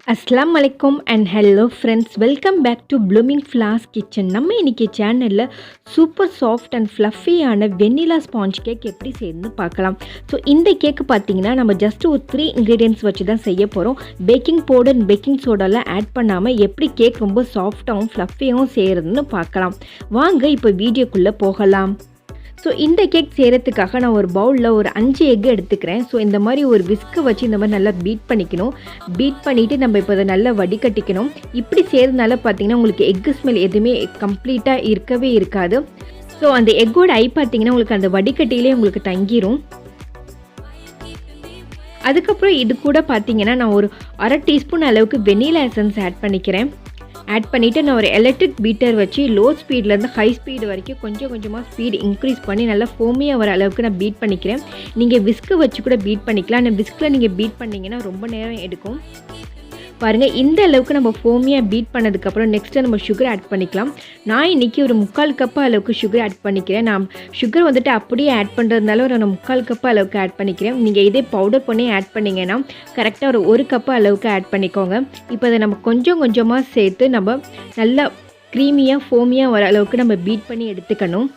அஸ்ஸலாமு அலைக்கும் and hello friends, welcome back to blooming flowers kitchen. நம்ம இன்றைக்கி சேனலில் சூப்பர் சாஃப்ட் அண்ட் ஃப்ளஃபியான வெண்ணிலா ஸ்பாஞ்ச் கேக் எப்படி செய்யணும்னு பார்க்கலாம். ஸோ இந்த கேக்கு பார்த்தீங்கன்னா நம்ம ஜஸ்ட் ஒரு 3 இன்க்ரீடியன்ட்ஸ் வச்சு தான் செய்ய போகிறோம். பேக்கிங் பவுடர் அண்ட் பேக்கிங் சோடாலாம் ஆட் பண்ணாமல் எப்படி கேக் ரொம்ப சாஃப்டாகவும் ஃப்ளஃபியாகவும் செய்கிறதுன்னு பார்க்கலாம். வாங்க இப்போ வீடியோக்குள்ளே போகலாம். ஸோ இந்த கேக் செய்கிறதுக்காக நான் ஒரு பவுலில் ஒரு 5 எக் எடுத்துக்கிறேன். ஸோ இந்த மாதிரி ஒரு விஸ்கை வச்சு இந்த மாதிரி நல்லா பீட் பண்ணிக்கணும். பீட் பண்ணிவிட்டு நம்ம இப்போ அதை நல்லா வடிகட்டிக்கணும். இப்படி செய்கிறதுனால பார்த்தீங்கன்னா உங்களுக்கு எக்கு ஸ்மெல் எதுவுமே கம்ப்ளீட்டாக இருக்கவே இருக்காது. ஸோ அந்த எக்கோட ஐ பார்த்தீங்கன்னா உங்களுக்கு அந்த வடிகட்டியிலே உங்களுக்கு தங்கிரும். அதுக்கப்புறம் இது கூட பார்த்தீங்கன்னா நான் ஒரு 1/2 டீஸ்பூன் அளவுக்கு வெனிலா எசன்ஸ் ஆட் பண்ணிக்கிறேன். ஆட் பண்ணிவிட்டு நான் ஒரு எலக்ட்ரிக் பீட்டர் வச்சு லோ ஸ்பீட்லேருந்து ஹை ஸ்பீடு வரைக்கும் கொஞ்சம் கொஞ்சமாக ஸ்பீட் இன்க்ரீஸ் பண்ணி நல்லா ஃபோமியாக வர அளவுக்கு நான் பீட் பண்ணிக்கிறேன். நீங்கள் விஸ்க்கு வச்சு கூட பீட் பண்ணிக்கலாம். ஆனால் விஸ்கில் நீங்கள் பீட் பண்ணிங்கன்னா ரொம்ப நேரம் எடுக்கும். பாருங்கள், இந்த அளவுக்கு நம்ம ஃபோமியாக பீட் பண்ணதுக்கப்புறம் நெக்ஸ்ட்டு நம்ம சுகர் ஆட் பண்ணிக்கலாம். நான் இன்றைக்கி ஒரு 3/4 கப்பு அளவுக்கு சுகர் ஆட் பண்ணிக்கிறேன். நான் சுகர் வந்துட்டு அப்படியே ஆட் பண்ணுறதுனால ஒரு 3/4 கப்பு அளவுக்கு ஆட் பண்ணிக்கிறேன். நீங்கள் இதே பவுடர் பண்ணி ஆட் பண்ணிங்கன்னா கரெக்டாக ஒரு 1 கப்பு அளவுக்கு ஆட் பண்ணிக்கோங்க. இப்போ அதை நம்ம கொஞ்சம் கொஞ்சமாக சேர்த்து நம்ம நல்லா க்ரீமியாக ஃபோமியாக வர அளவுக்கு நம்ம பீட் பண்ணி எடுத்துக்கணும்.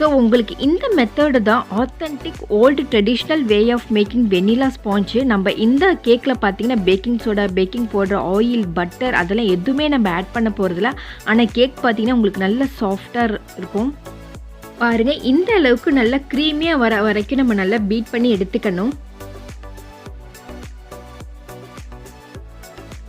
ஸோ உங்களுக்கு இந்த மெத்தடு தான் authentic old traditional way of making vanilla sponge. நம்ம இந்த கேக்கில் பார்த்தீங்கன்னா baking soda, baking powder, oil, butter அதெல்லாம் எதுவுமே நம்ம ஆட் பண்ண போகிறதில்ல. ஆனால் கேக் பார்த்தீங்கன்னா உங்களுக்கு நல்ல சாஃப்டாக இருக்கும். பாருங்கள், இந்த அளவுக்கு நல்லா க்ரீமியாக வர வரைக்கும் நம்ம நல்லா பீட் பண்ணி எடுத்துக்கணும்.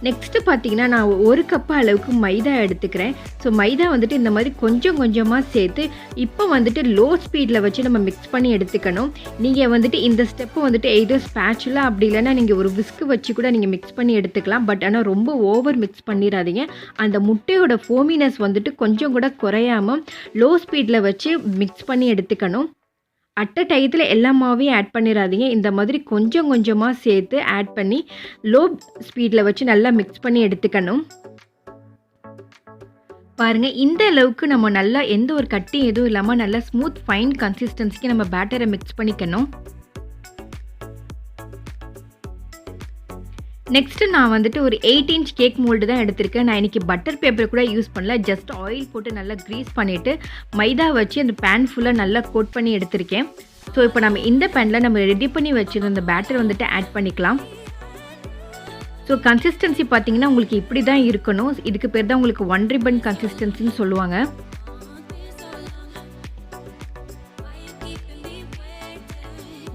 நெக்ஸ்ட்டு பார்த்தீங்கன்னா நான் 1 கப்பு அளவுக்கு மைதா எடுத்துக்கிறேன். ஸோ மைதா வந்துட்டு இந்த மாதிரி கொஞ்சம் கொஞ்சமாக சேர்த்து இப்போ வந்துட்டு லோ ஸ்பீடில் வச்சு நம்ம மிக்ஸ் பண்ணி எடுத்துக்கணும். நீங்கள் வந்துட்டு இந்த ஸ்டெப்பு வந்துட்டு எய்தர் ஸ்பேச்சுலா அப்படி இல்லைன்னா நீங்கள் ஒரு விஸ்கு வச்சு கூட நீங்கள் மிக்ஸ் பண்ணி எடுத்துக்கலாம். பட் ஆனால் ரொம்ப ஓவர் மிக்ஸ் பண்ணிடாதீங்க. அந்த முட்டையோட ஃபோமினஸ் வந்துட்டு கொஞ்சம் கூட குறையாமல் லோ ஸ்பீடில் வச்சு மிக்ஸ் பண்ணி எடுத்துக்கணும். அட்ட டயத்தில் எல்லா மாவையும் ஆட் பண்ணிடாதீங்க. இந்த மாதிரி கொஞ்சம் கொஞ்சமாக சேர்த்து ஆட் பண்ணி லோ ஸ்பீடில் வச்சு நல்லா மிக்ஸ் பண்ணி எடுத்துக்கணும். பாருங்கள், இந்த அளவுக்கு நம்ம நல்லா எந்த ஒரு கட்டி எதுவும் இல்லாமல் நல்லா ஸ்மூத் ஃபைன் கன்சிஸ்டன்சிக்கு நம்ம பேட்டரை மிக்ஸ் பண்ணிக்கணும். நெக்ஸ்ட்டு நான் வந்துட்டு ஒரு 8 இன்ச் கேக் மோல்டு தான் எடுத்திருக்கேன். நான் இன்றைக்கி பட்டர் பேப்பர் கூட யூஸ் பண்ணல. ஜஸ்ட் ஆயில் போட்டு நல்லா க்ரீஸ் பண்ணிவிட்டு மைதா வச்சு அந்த பேன் ஃபுல்லாக நல்லா கோட் பண்ணி எடுத்திருக்கேன். ஸோ இப்போ நம்ம இந்த பேனில் நம்ம ரெடி பண்ணி வச்சுருந்த அந்த பேட்டர் வந்துட்டு ஆட் பண்ணிக்கலாம். ஸோ கன்சிஸ்டன்சி பார்த்தீங்கன்னா உங்களுக்கு இப்படி தான் இருக்கணும். இதுக்கு பேர் தான் உங்களுக்கு 1 ரிப்பன் கன்சிஸ்டன்சின்னு சொல்லுவாங்க.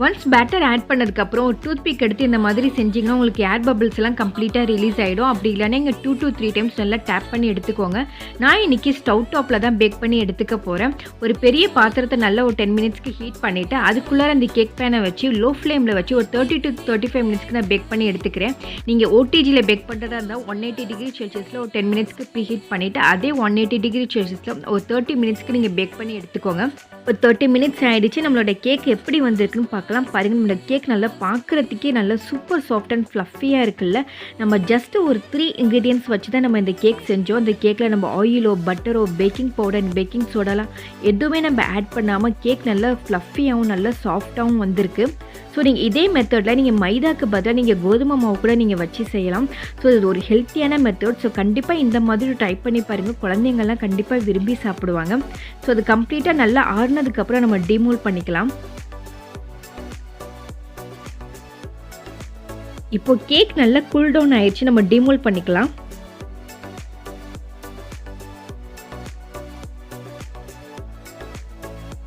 ஒன்ஸ் பேட்டர் ஆட் பண்ணதுக்கப்புறம் ஒரு டூத் பிக் எடுத்து இந்த மாதிரி செஞ்சிங்கன்னா உங்களுக்கு ஏர் பபிள்ஸ் எல்லாம் கம்ப்ளீட்டாக ரிலீஸ் ஆகிடும். அப்படி இல்லைன்னா இங்கே 2 to 3 டைம்ஸ் நல்லா டேப் பண்ணி எடுத்துக்கோங்க. நான் இன்றைக்கி ஸ்டவ் டாப்பில் தான் பேக் பண்ணி எடுத்துக்க போகிறேன். ஒரு பெரிய பாத்திரத்தை நல்லா ஒரு 10 மினிட்ஸ்க்கு ஹீட் பண்ணிவிட்டு அதுக்குள்ளார அந்த கேக் பேனை வச்சு லோ ஃப்ளேமில் வச்சு ஒரு 30 to 35 மினிட்ஸ்க்கு நான் பேக் பண்ணி எடுத்துக்கிறேன். நீங்கள் ஓடிஜியில் பேக் பண்ணுறதா இருந்தால் 180 டிகிரி செல்சியஸில் ஒரு 10 மினிட்ஸ்க்கு ப்ரீ ஹீட் பண்ணிவிட்டு அதே 180 டிகிரி செல்சியஸில் ஒரு 30 மினிட்ஸ்க்கு நீங்கள் பேக் பண்ணி எடுத்துக்கோங்க. ஒரு 30 மினிட்ஸ் ஆகிடுச்சு. நம்மளோட கேக் எப்படி வந்திருக்குன்னு பார்க்கலாம். பாருங்கள், நம்மளோட கேக் நல்லா பார்க்குறதுக்கே நல்லா சூப்பர் சாஃப்ட் அண்ட் ஃப்ளஃபியாக இருக்குல்ல. நம்ம ஜஸ்ட்டு ஒரு 3 இன்க்ரீடியன்ட்ஸ் வச்சு தான் நம்ம இந்த கேக் செஞ்சோம். இந்த கேக்கில் நம்ம ஆயிலோ, பட்டரோ, பேக்கிங் பவுடர், பேக்கிங் சோடாலாம் எதுவுமே நம்ம ஆட் பண்ணாமல் கேக் நல்லா ஃப்ளஃபியாகவும் நல்லா சாஃப்டாகவும் வந்திருக்கு. ஸோ நீங்கள் இதே மெத்தடில் நீங்கள் மைதாக்கு பதிலாக நீங்கள் கோதுமை மாவு கூட நீங்கள் வச்சு செய்யலாம். ஸோ இது ஒரு ஹெல்த்தியான மெத்தட். ஸோ கண்டிப்பாக இந்த மாதிரி ட்ரை பண்ணி பாருங்கள். குழந்தைங்கள்லாம் கண்டிப்பாக விரும்பி சாப்பிடுவாங்க. ஸோ அது கம்ப்ளீட்டாக நல்லா ஆறுனதுக்கப்புறம் நம்ம டிமோல்ட் பண்ணிக்கலாம். இப்போ கேக் நல்லா கூல் டவுன் ஆயிடுச்சு. நம்ம டிமோல்ட் பண்ணிக்கலாம்.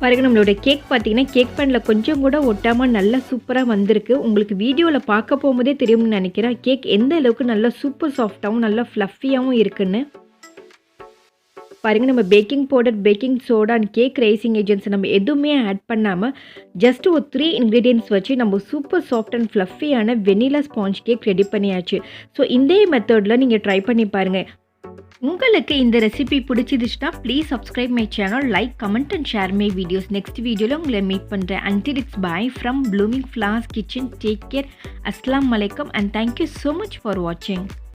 பாருங்கள், நம்மளோட கேக் பார்த்தீங்கன்னா கேக் பேனில் கொஞ்சம் கூட ஒட்டாமல் நல்லா சூப்பராக வந்திருக்கு. உங்களுக்கு வீடியோவில் பார்க்க போகும்போதே தெரியும்னு நினைக்கிறேன் கேக் எந்த அளவுக்கு நல்லா சூப்பர் சாஃப்டாகவும் நல்லா ஃப்ளஃபியாகவும் இருக்குன்னு. பாருங்கள், நம்ம baking powder, baking soda and cake raising agents நம்ம எதுவுமே ஆட் பண்ணாமல் ஜஸ்ட் ஒரு 3 இன்க்ரீடியன்ட்ஸ் வச்சு நம்ம சூப்பர் சாஃப்ட் அண்ட் ஃப்ளஃபியான வெனிலா ஸ்பாஞ்ச் கேக் ரெடி பண்ணியாச்சு. ஸோ இந்த மெத்தடில் நீங்கள் ட்ரை பண்ணி பாருங்கள். உங்களுக்கு இந்த ரெசிபி பிடிச்சிருச்சுன்னா please subscribe my channel, like, comment and share my videos. Next வீடியோவில் உங்களை மீட் பண்ணுறேன். Until it's bye from blooming flowers kitchen. Take care. அஸ்ஸலாமு அலைக்கும் and thank you so much for வாட்சிங்.